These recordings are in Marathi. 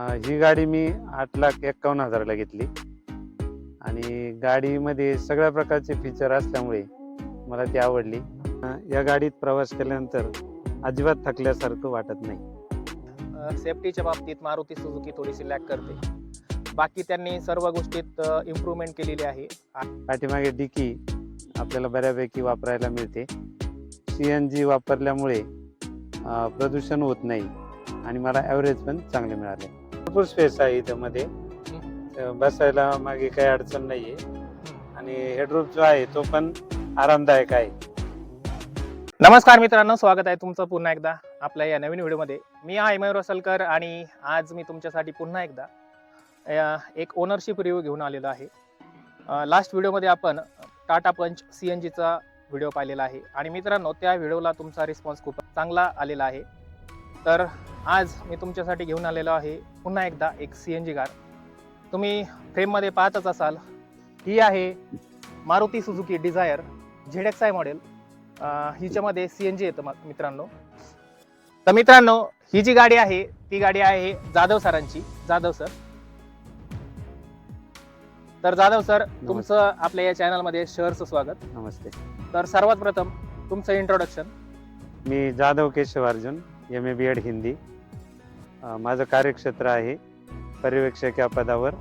ही गाडी मी 8,51,000ला घेतली आणि गाडीमध्ये सगळ्या प्रकारचे फीचर असल्यामुळे मला ती आवडली. या गाडीत प्रवास केल्यानंतर अजिबात थकल्यासारखं वाटत नाही. सेफ्टीच्या बाबतीत मारुती सुझुकी थोडीशी लॅक करते. बाकी त्यांनी सर्व गोष्टीत इम्प्रूव्हमेंट केलेली आहे. पाठीमागे डिकी आपल्याला बऱ्यापैकी वापरायला मिळते. CNG वापरल्यामुळे प्रदूषण होत नाही आणि मला ॲव्हरेज पण चांगले मिळाले. भरपूर स्पेस आहे इथं मध्ये, बसायला मागे काही अडचण नाही आहे आणि हेडरूम जो आहे तो पण आरामदायक आहे. नमस्कार मित्रांनो, स्वागत आहे तुमचं पुन्हा एकदा आपल्या या नवीन व्हिडिओमध्ये. मी आहे मयूर रसलकर आणि आज मी तुमच्यासाठी पुन्हा एकदा एक ओनरशिप रिव्ह्यू घेऊन आलेलो आहे. लास्ट व्हिडिओमध्ये आपण टाटा पंच CNGचा व्हिडिओ पाहिलेला आहे आणि मित्रांनो त्या व्हिडिओला तुमचा रिस्पॉन्स खूप चांगला आलेला आहे. तर आज मी तुमच्यासाठी घेऊन आलेलो आहे पुन्हा एकदा एक CNG कार. तुम्ही फ्रेममध्ये पाहतच असाल, ही आहे Maruti Suzuki Dzire ZXi model. हिच्यामध्ये CNG येतं मित्रांनो. तर मित्रांनो, ही जी गाडी आहे ती गाडी आहे जाधव सरांची. जाधव सर, तर जाधव सर तुमचं आपल्या या चॅनलमध्ये सहर्ष स्वागत. नमस्ते. तर सर्वात प्रथम तुमचं इंट्रोडक्शन. मी जाधव केशव अर्जुन, MA BEd हिंदी. माझं कार्यक्षेत्र आहे पर्यवेक्षक या पदावर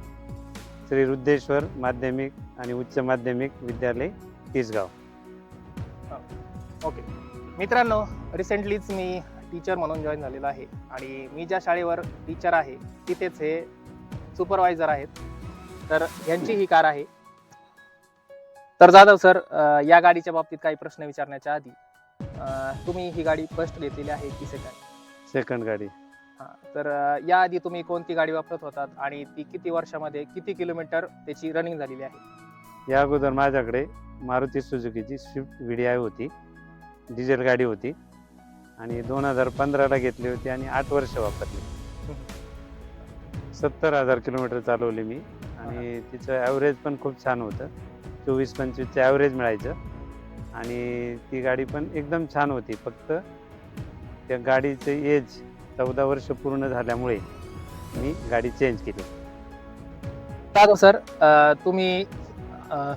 श्री रुद्रेश्वर माध्यमिक आणि उच्च माध्यमिक विद्यालय तिसगाव. ओके मित्रांनो, रिसेंटलीच मी टीचर म्हणून जॉईन झालेलो आहे आणि मी ज्या शाळेवर टीचर आहे तिथेच हे सुपरवायझर आहेत. तर यांची ही कार आहे. तर जाधव सर, या गाडीच्या बाबतीत काही प्रश्न विचारण्याच्या आधी तुम्ही ही गाडी फर्स्ट घेतलेली आहे की सेकंड गाडी? हां, तर याआधी तुम्ही कोणती गाडी वापरत होतात आणि ती किती वर्षामध्ये किती किलोमीटर त्याची रनिंग झालेली आहे? या अगोदर माझ्याकडे मारुती सुझुकीची स्विफ्ट VDI होती, डिझेल गाडी होती आणि 2015ला घेतली होती आणि 8 वर्ष वापरली. 70,000 किलोमीटर चालवली मी आणि तिचं ॲव्हरेज पण खूप छान होतं. 24-25चं ॲव्हरेज मिळायचं आणि ती गाडी पण एकदम छान होती. फक्त त्या गाडीचं एज 14 वर्ष पूर्ण झाल्यामुळे मी गाडी चेंज केली. जाधव सर, तुम्ही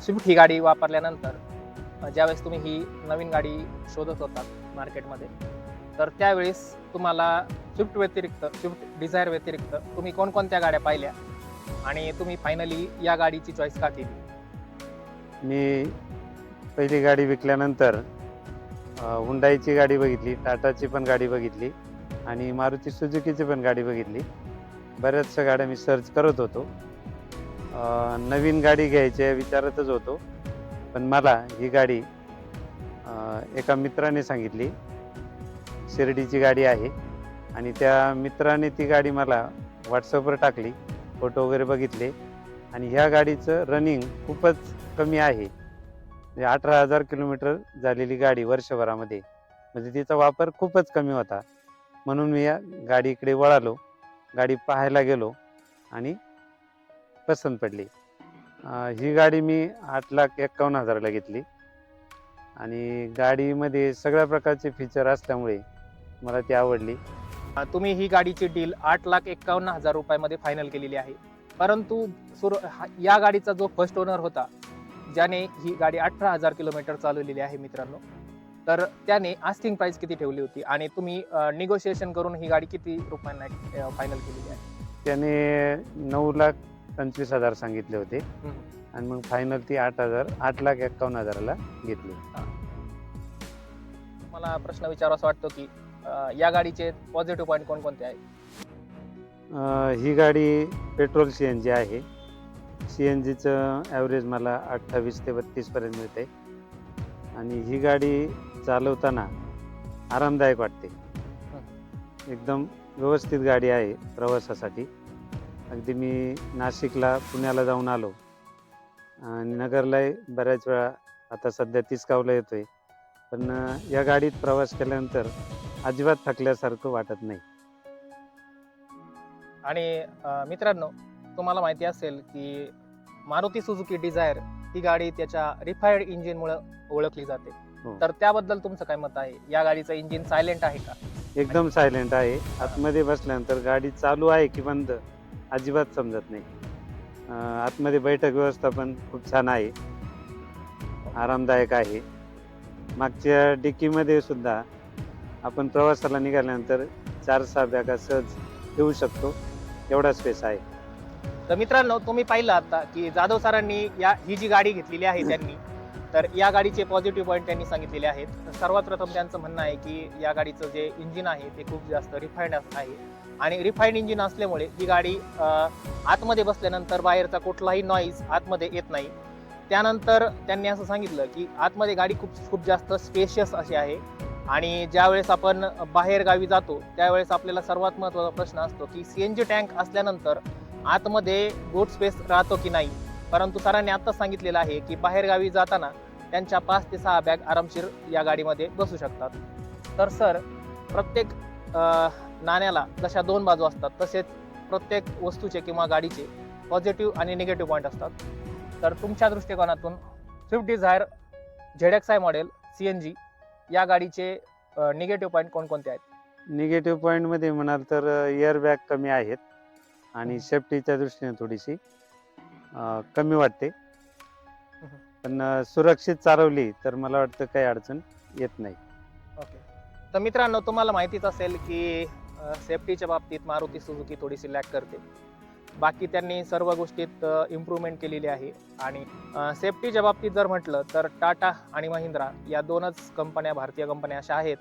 स्विफ्ट ही गाडी वापरल्यानंतर ज्यावेळेस तुम्ही ही नवीन गाडी शोधत होतात मार्केटमध्ये, तर त्यावेळेस तुम्हाला स्विफ्ट व्यतिरिक्त, स्विफ्ट डिझायर व्यतिरिक्त तुम्ही कोणकोणत्या गाड्या पाहिल्या आणि तुम्ही फायनली या गाडीची चॉईस का केली? मी पहिली गाडी विकल्यानंतर हुंडाईची गाडी बघितली, टाटाची पण गाडी बघितली आणि मारुती सुझुकीची पण गाडी बघितली. बऱ्याचशा गाड्या मी सर्च करत होतो. नवीन गाडी घ्यायच्या विचारातच होतो, पण मला ही गाडी एका मित्राने सांगितली. शिर्डीची गाडी आहे आणि त्या मित्राने ती गाडी मला व्हॉट्सअपवर टाकली, फोटो वगैरे बघितले आणि ह्या गाडीचं रनिंग खूपच कमी आहे. म्हणजे 18,000 किलोमीटर झालेली गाडी वर्षभरामध्ये, म्हणजे तिचा वापर खूपच कमी होता. म्हणून मी या गाडीकडे वळालो, गाडी पाहायला गेलो आणि पसंत पडली. ही गाडी मी 8,51,000ला घेतली आणि गाडीमध्ये सगळ्या प्रकारचे फीचर असल्यामुळे मला ती आवडली. तुम्ही ही गाडीची डील 8,51,000 रुपयामध्ये फायनल केलेली आहे. परंतु या गाडीचा जो फर्स्ट ओनर होता, ज्याने ही गाडी 18,000 किलोमीटर चालवलेली आहे मित्रांनो, तर त्याने आस्किंग प्राइस किती ठेवली होती आणि तुम्ही निगोशिएशन करून ही गाडी किती रुपयांना फायनल केलेली आहे? त्याने 9,25,000 सांगितले होते आणि मग फायनल ती 8,51,000ला घेतली. मला प्रश्न विचारावासा वाटतो की या गाडीचे पॉझिटिव्ह पॉईंट कोणकोणते आहेत? ही गाडी पेट्रोल CNG आहे. CNGचं ॲव्हरेज मला 28 ते 32 पर्यंत मिळते आणि ही गाडी चालवताना आरामदायक वाटते. एकदम व्यवस्थित गाडी आहे प्रवासासाठी. अगदी मी नाशिकला, पुण्याला जाऊन आलो आणि नगरलाही बऱ्याच वेळा, आता सध्या तिसगावला येतोय, पण या गाडीत प्रवास केल्यानंतर अजिबात थकल्यासारखं वाटत नाही. आणि मित्रांनो, तुम्हाला माहिती असेल की मारुती सुझुकी डिझायर ही गाडी त्याच्या रिफायर्ड इंजिनमुळे ओळखली जाते. तर त्याबद्दल तुमचं काय मत आहे? या गाडीचं इंजिन सायलेंट आहे का? एकदम सायलेंट आहे. आतमध्ये बसल्यानंतर गाडी चालू आहे की बंद अजिबात समजत नाही. आतमध्ये बैठक व्यवस्था पण खूप छान आहे, आरामदायक आहे. मागच्या डिकीमध्ये सुद्धा आपण प्रवासाला निघाल्यानंतर 4-6 बॅगा सहज ठेवू शकतो, एवढा स्पेस आहे. तर मित्रांनो, तुम्ही पाहिलं आता की जाधव सरांनी ही जी गाडी घेतलेली आहे त्यांनी, तर या गाडीचे पॉझिटिव्ह पॉईंट त्यांनी सांगितलेले आहेत. तर सर्वात प्रथम त्यांचं म्हणणं आहे की या गाडीचं जे इंजिन आहे ते खूप जास्त रिफाईंड आहे आणि रिफाईंड इंजिन असल्यामुळे ही गाडी आतमध्ये बसल्यानंतर बाहेरचा कुठलाही नॉईज आतमध्ये येत नाही. त्यानंतर त्यांनी असं सांगितलं की आतमध्ये गाडी खूप जास्त स्पेशियस अशी आहे आणि ज्यावेळेस आपण बाहेर गावी जातो त्यावेळेस आपल्याला सर्वात महत्त्वाचा प्रश्न असतो की CNG टँक असल्यानंतर आतमध्ये बूट स्पेस राहतो की नाही. परंतु सरांनी आत्ताच सांगितलेलं आहे की बाहेर गावी जाताना त्यांच्या 5 ते 6 बॅग आरामशीर या गाडीमध्ये बसू शकतात. तर सर, प्रत्येक नाण्याला जशा 2 बाजू असतात तसेच प्रत्येक वस्तूचे किंवा गाडीचे पॉझिटिव्ह आणि निगेटिव्ह पॉईंट असतात. तर तुमच्या दृष्टिकोनातून Swift Dzire ZXi model CNG या गाडीचे निगेटिव्ह पॉईंट कोणकोणते आहेत? निगेटिव्ह पॉईंटमध्ये म्हणाल तर एअर बॅग कमी आहेत आणि सेफ्टीच्या दृष्टीने थोडीशी कमी वाटते. पण सुरक्षित चालवली तर मला वाटतं काही अडचण येत नाही. ओके. तर मित्रांनो, तुम्हाला माहितीच असेल की सेफ्टीच्या बाबतीत मारुती सुझुकी थोडीशी लॅक करते. बाकी त्यांनी सर्व गोष्टीत इम्प्रूव्हमेंट केलेली आहे आणि सेफ्टीच्या बाबतीत जर म्हटलं तर टाटा आणि महिंद्रा या 2च कंपन्या, भारतीय कंपन्या अशा आहेत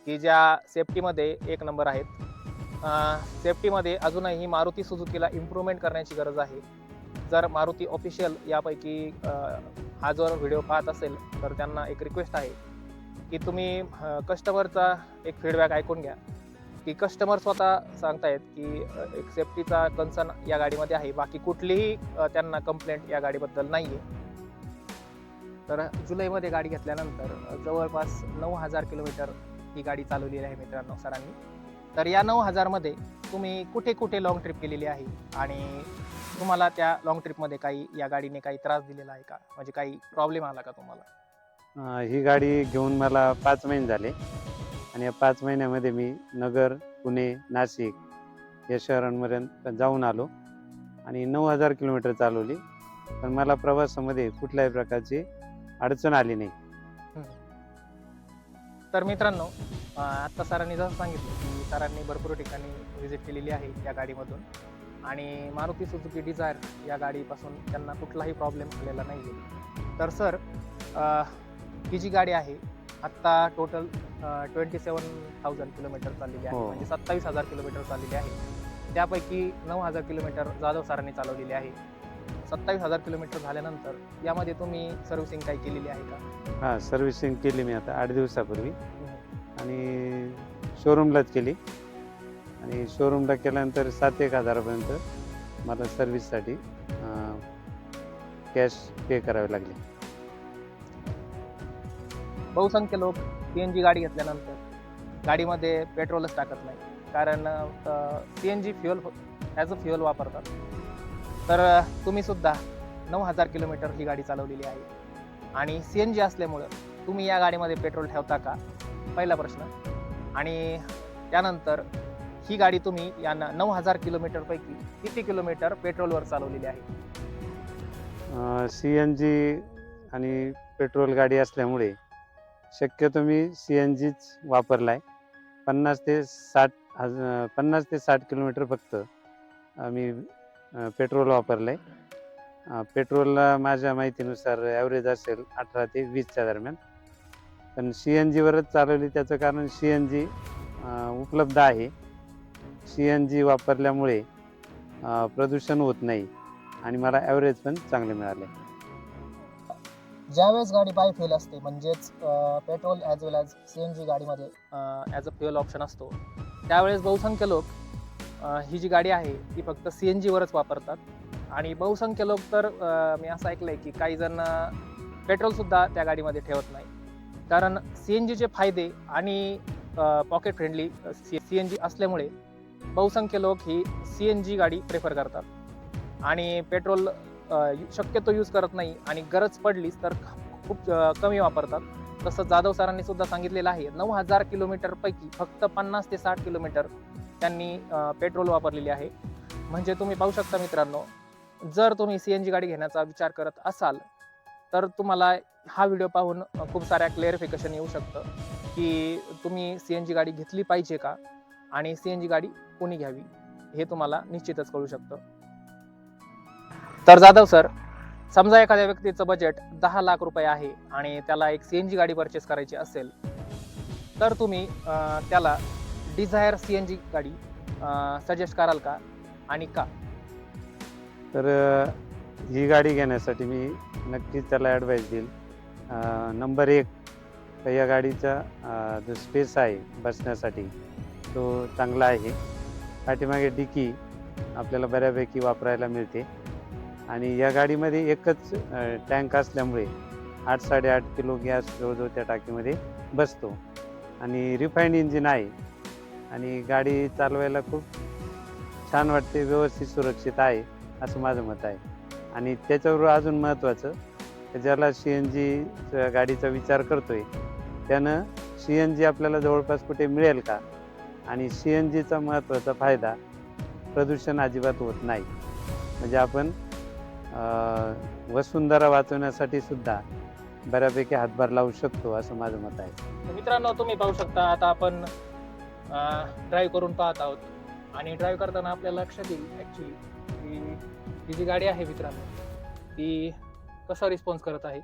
की ज्या सेफ्टीमध्ये 1 नंबर आहेत. सेफ्टीमध्ये अजूनही मारुती सुझुकीला इम्प्रूव्हमेंट करण्याची गरज आहे. जर मारुती ऑफिशियल यापैकी हा जो व्हिडिओ पाहत असेल तर त्यांना एक रिक्वेस्ट आहे की तुम्ही कस्टमरचा एक फीडबॅक ऐकून घ्या की कस्टमर स्वतः सांगतायत की एक सेफ्टीचा कन्सर्न या गाडीमध्ये आहे, बाकी कुठलीही त्यांना कंप्लेंट या गाडीबद्दल नाही आहे. तर जुलैमध्ये गाडी घेतल्यानंतर जवळपास 9,000 किलोमीटर ही गाडी चालवलेली आहे मित्रांनो सरांनी. तर या 9,000 मध्ये तुम्ही कुठे कुठे लॉंग ट्रिप केलेली आहे आणि तुम्हाला त्या लॉंग ट्रिपमध्ये काही या गाडीने काही त्रास दिलेला आहे का, म्हणजे काही प्रॉब्लेम आला का तुम्हाला? ही गाडी घेऊन मला 5 महिने झाले आणि या 5 महिन्यामध्ये मी नगर, पुणे, नाशिक या शहरांपर्यंत जाऊन आलो आणि 9,000 किलोमीटर चालवली. पण मला प्रवासामध्ये कुठल्याही प्रकारची अडचण आली नाही. तर मित्रांनो, आत्ता सरांनी जसं सांगितलं की सरांनी भरपूर ठिकाणी व्हिजिट केलेली आहे या गाडीमधून आणि मारुती सुझुकी डिझायर या गाडीपासून त्यांना कुठलाही प्रॉब्लेम आलेला नाही आहे. तर सर, ही जी गाडी आहे आत्ता टोटल 27,000 किलोमीटर चाललेली आहे, म्हणजे 27,000 किलोमीटर चाललेली आहे. त्यापैकी 9,000 किलोमीटर जाधव सरांनी चालवलेली आहे. 27,000 किलोमीटर झाल्यानंतर यामध्ये तुम्ही सर्व्हिसिंग काही केलेली आहे का? हां, सर्व्हिसिंग केली मी आता 8 दिवसापूर्वी आणि शोरूमलाच केली आणि शोरूमला केल्यानंतर 7-1 हजारापर्यंत मला सर्व्हिससाठी कॅश पे करावे लागले. बहुसंख्य लोक CNG गाडी घेतल्यानंतर गाडीमध्ये पेट्रोलच टाकत नाही, कारण CNG fuel as a fuel वापरतात. तर तुम्ही सुद्धा 9,000 किलोमीटर ही गाडी चालवलेली आहे आणि CNG असल्यामुळं तुम्ही या गाडीमध्ये पेट्रोल ठेवता का, पहिला प्रश्न. आणि त्यानंतर ही गाडी तुम्ही या 9,000 किलोमीटरपैकी किती किलोमीटर पेट्रोलवर चालवलेली आहे? CNG आणि पेट्रोल गाडी असल्यामुळे शक्यतो मी CNGच वापरला आहे. 50 ते 60 किलोमीटर फक्त मी पेट्रोल वापरलं आहे. पेट्रोलला माझ्या माहितीनुसार ॲव्हरेज असेल 18 ते 20च्या दरम्यान. पण CNGवरच चालवली, त्याचं कारण CNG उपलब्ध आहे. CNG वापरल्यामुळे प्रदूषण होत नाही आणि मला ॲव्हरेज पण चांगले मिळाले. ज्यावेळेस गाडी बाय फ्युअल असते, म्हणजेच पेट्रोल ॲज वेल ॲज CNG गाडीमध्ये ॲज अ फ्युअल ऑप्शन असतो, त्यावेळेस बहुसंख्य लोक ही जी गाडी आहे ती फक्त CNGवरच वापरतात. आणि बहुसंख्य लोक तर मी असं ऐकलं आहे की काही जण पेट्रोलसुद्धा त्या गाडीमध्ये ठेवत नाही, कारण CNGचे फायदे आणि पॉकेट फ्रेंडली CNG असल्यामुळे बहुसंख्य लोक ही CNG गाडी प्रेफर करतात आणि पेट्रोल शक्यतो यूज करत नाही आणि गरज पडलीच तर खूप कमी वापरतात. तसं जाधव सरांनी सुद्धा सांगितलेलं आहे 9,000 किलोमीटरपैकी फक्त 50 ते 60 किलोमीटर त्यांनी पेट्रोल वापरलेली आहे. म्हणजे तुम्ही पाहू शकता मित्रांनो, जर तुम्ही CNG गाडी घेण्याचा विचार करत असाल तर तुम्हाला हा व्हिडिओ पाहून खूप साऱ्या क्लिअरिफिकेशन येऊ शकतं की तुम्ही CNG गाडी घेतली पाहिजे का आणि CNG गाडी कोणी घ्यावी हे तुम्हाला निश्चितच कळू शकतं. तर जाधव सर, समजा एखाद्या व्यक्तीचं बजेट 10 लाख रुपये आहे आणि त्याला एक CNG गाडी परचेस करायची असेल तर तुम्ही त्याला डिझायर CNG गाडी सजेस्ट कराल का आणि का? तर ही गाडी घेण्यासाठी मी नक्कीच त्याला ॲडवाईस देईल. नंबर 1, तर या गाडीचा जो स्पेस आहे बसण्यासाठी तो चांगला आहे. पाठीमागे डिकी आपल्याला बऱ्यापैकी वापरायला मिळते आणि या गाडीमध्ये एकच टँक असल्यामुळे 8-8.5 किलो गॅस जवळजवळ त्या टाकीमध्ये बसतो आणि रिफाईंड इंजिन आहे आणि गाडी चालवायला खूप छान वाटते, व्यवस्थित सुरक्षित आहे असं माझं मत आहे. आणि त्याच्याबरोबर अजून महत्त्वाचं, ज्याला CNG गाडीचा विचार करतोय त्यानं CNG आपल्याला जवळपास कुठे मिळेल का, आणि CNGचा महत्त्वाचा फायदा, प्रदूषण अजिबात होत नाही. म्हणजे आपण वसुंधरा वाचवण्यासाठी सुद्धा बऱ्यापैकी हातभार लावू शकतो असं माझं मत आहे. तर मित्रांनो, तुम्ही पाहू शकता आता आपण ड्राईव्ह करून पाहत आहोत आणि ड्राईव्ह करताना आपल्याला लक्षात येईल ॲक्च्युली की ही जी गाडी आहे मित्रांनो ती कसा रिस्पॉन्स करत आहे.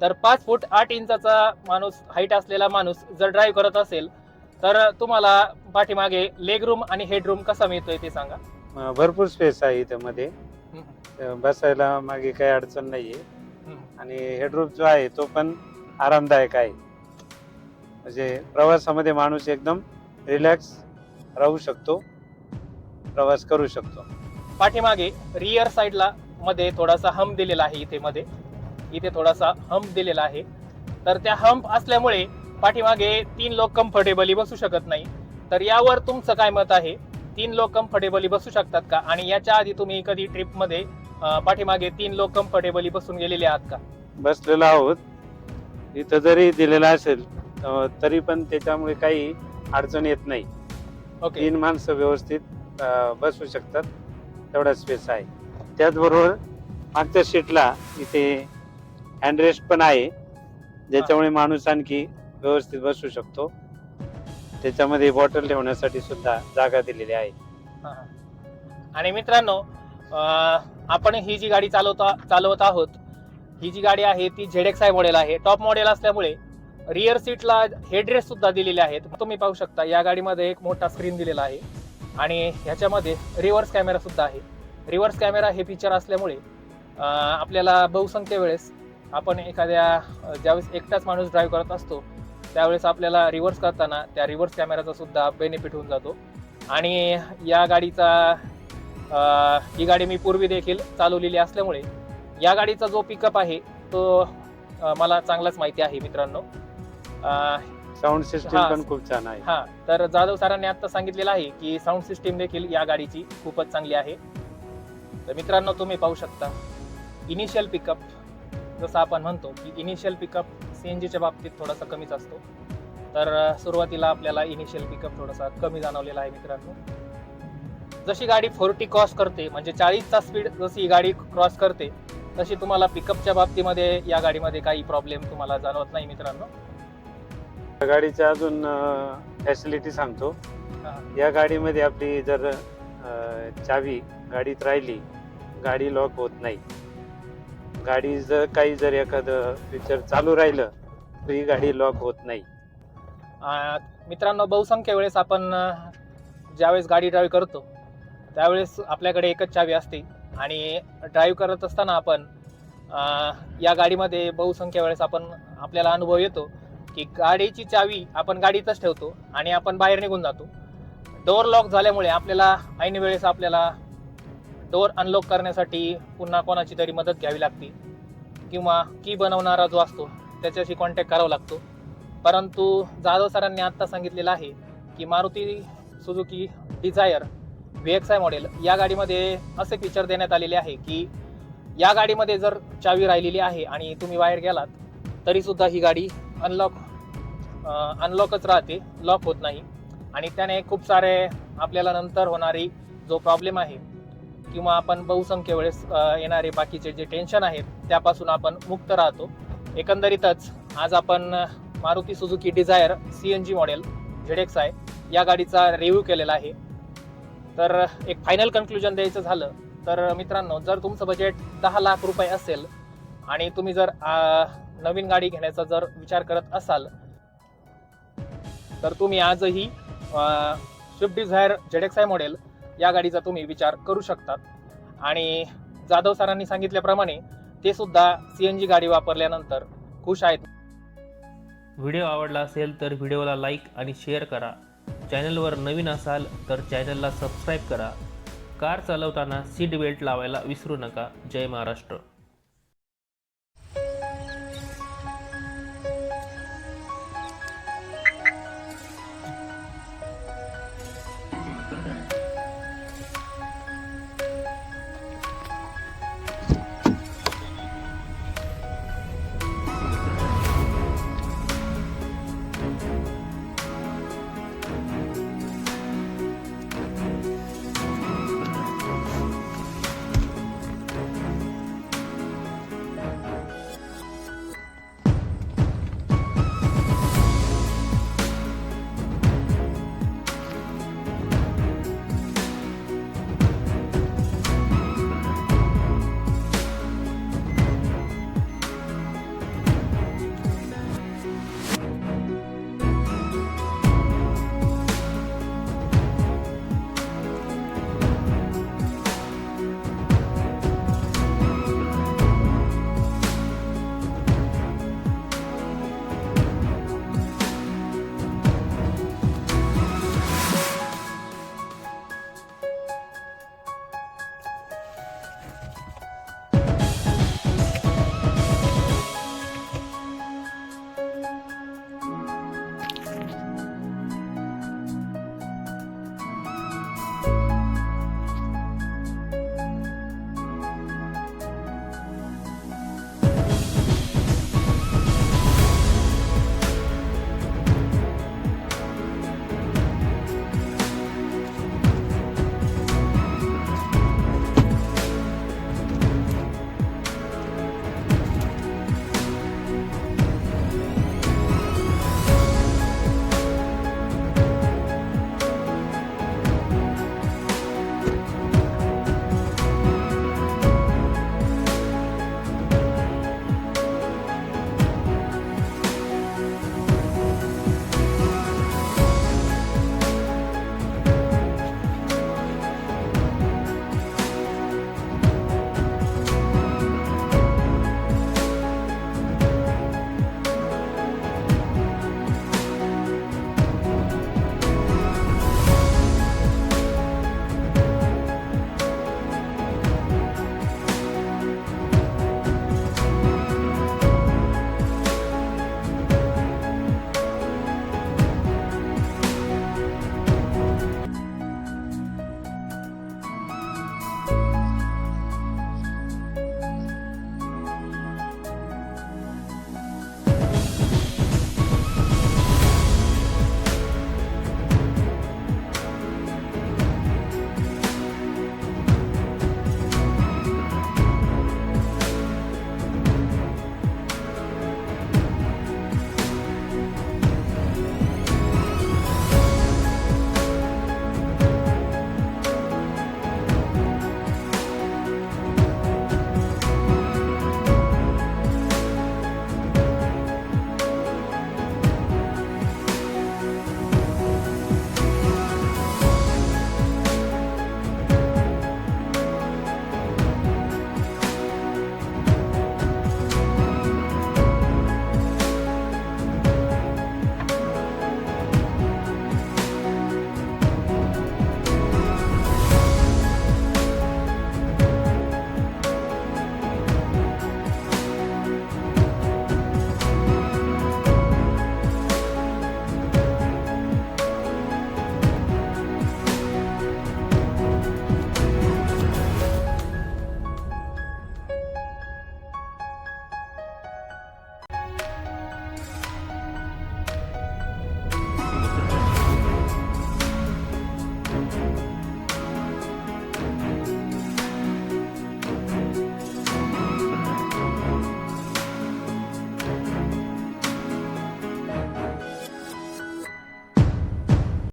तर 5 फूट 8 इंचाचा माणूस, हाईट असलेला माणूस जर ड्राईव्ह करत असेल तर तुम्हाला पाठीमागे लेग रूम आणि हेड रूम कसा मिळतोय ते सांगा. भरपूर स्पेस आहे त्यामध्ये, बसायला मागे काही अडचण नाहीये आणि हेडरूम जो आहे तो पण आरामदायक आहे. म्हणजे प्रवासामध्ये माणूस एकदम रिलॅक्स राहू शकतो, प्रवास करू शकतो. पाठीमागे रिअर साईडला मध्ये थोडासा हंप दिलेला आहे, इथे थोडासा हंप दिलेला आहे. तर त्या हंप असल्यामुळे पाठीमागे 3 लोक कम्फर्टेबली बसू शकत नाही. तर यावर तुमचं काय मत आहे? 3 लोक कम्फर्टेबली बसू शकतात का? आणि याच्या आधी तुम्ही कधी ट्रिपमध्ये पाठीमागे 3 लोक कम्फर्टेबली बसून गेलेले आहात का? बसलेलो आहोत. इथं जरी दिलेला असेल तरी पण त्याच्यामुळे काही अडचण येत नाही. ओके. 3 माणसं व्यवस्थित बसू शकतात, तेवढा स्पेस आहे. त्याचबरोबर मागच्या सीटला इथे हँडरेस्ट पण आहे, ज्याच्यामुळे माणूस आणखी व्यवस्थित बसू शकतो. त्याच्यामध्ये बॉटल ठेवण्यासाठी सुद्धा जागा दिलेली आहे. आणि मित्रांनो, आपण ही जी गाडी चालवत आहोत, ही जी गाडी आहे ती ZXi मॉडेल आहे. टॉप मॉडेल असल्यामुळे रिअर सीटला हेडरेस्ट सुद्धा दिलेले आहेत. तुम्ही पाहू शकता या गाडीमध्ये एक मोठा स्क्रीन दिलेला आहे आणि ह्याच्यामध्ये रिव्हर्स कॅमेरा सुद्धा आहे. रिव्हर्स कॅमेरा हे फीचर असल्यामुळे आपल्याला बहुसंख्य वेळेस आपण ज्यावेळेस एकटाच माणूस ड्राईव्ह करत असतो त्यावेळेस आपल्याला रिव्हर्स करताना त्या रिव्हर्स कॅमेराचा सुद्धा बेनिफिट होऊन जातो. आणि या ही गाडी मी पूर्वी देखील चालवलेली असल्यामुळे या गाडीचा जो पिकअप आहे तो मला चांगलाच माहिती आहे मित्रांनो. साऊंड सिस्टीम पण खूप छान आहे. तर जाधव सरांनी आता सांगितलेलं आहे की साऊंड सिस्टीम देखील या गाडीची खूपच चांगली आहे. तर मित्रांनो, तुम्ही पाहू शकता इनिशियल पिकअप, जसं आपण म्हणतो की इनिशियल पिकअप CNGच्या बाबतीत थोडासा कमीच असतो. तर सुरुवातीला आपल्याला इनिशियल पिकअप थोडासा कमी जाणवलेला आहे मित्रांनो. जशी गाडी 40 क्रॉस करते, म्हणजे 40चा स्पीड जशी ही गाडी क्रॉस करते तशी तुम्हाला पिकअपच्या बाबतीमध्ये या गाडीमध्ये काही प्रॉब्लेम तुम्हाला जाणवत नाही मित्रांनो. गाडीच्या अजून फॅसिलिटी सांगतो. या गाडीमध्ये आपली जर चावी गाडीत राहिली, गाडी लॉक होत नाही. गाडी जर एखादं फीचर चालू राहिलं तर ही गाडी लॉक होत नाही. मित्रांनो, बहुसंख्य वेळेस आपण ज्यावेळेस गाडी ड्राईव्ह करतो त्यावेळेस आपल्याकडे एकच चावी असते आणि ड्राईव्ह करत असताना आपण या गाडीमध्ये बहुसंख्य वेळेस आपल्याला अनुभव येतो की गाडीची चावी आपण गाडीतच ठेवतो आणि आपण बाहेर निघून जातो. डोअर लॉक झाल्यामुळे आपल्याला ऐन वेळेस डोअर अनलॉक करण्यासाठी पुन्हा कोणाची तरी मदत घ्यावी लागते किंवा की बनवणारा जो असतो त्याच्याशी कॉन्टॅक्ट करावा लागतो. परंतु जाधव सरांनी आत्ता सांगितलेलं आहे की Maruti Suzuki Dzire VXi model या गाडीमध्ये असे फीचर देण्यात आलेले आहे की या गाडीमध्ये जर चावी राहिलेली आहे आणि तुम्ही बाहेर गेलात तरी सुद्धा ही गाडी अनलॉकच राहते, लॉक होत नाही. आणि त्याने खूप सारे आपल्याला नंतर होणारी जो प्रॉब्लेम आहे किंवा आपण बहुसंख्य वेळेस येणारे बाकीचे जे टेन्शन आहेत त्यापासून आपण मुक्त राहतो. एकंदरीतच आज आपण Maruti Suzuki Dzire CNG model ZXi या गाडीचा रिव्ह्यू केलेला आहे. तर एक फायनल कन्क्लुजन द्यायचं झालं तर मित्रांनो, जर तुमचं बजेट 10 लाख रुपये असेल आणि तुम्ही जर नवीन गाडी घेण्याचा जर विचार करत असाल तर तुम्ही आजही स्विफ्ट डिझायर ZXi मॉडेल या गाडीचा तुम्ही विचार करू शकतात. आणि जाधव सरांनी सांगितल्याप्रमाणे ते सुद्धा CNG गाडी वापरल्यानंतर खुश आहेत. व्हिडिओ आवडला असेल तर व्हिडिओला लाईक आणि शेअर करा. चॅनलवर नवीन असाल तर चॅनलला सबस्क्राईब करा. कार चालवताना सीट बेल्ट लावायला विसरू नका. जय महाराष्ट्र.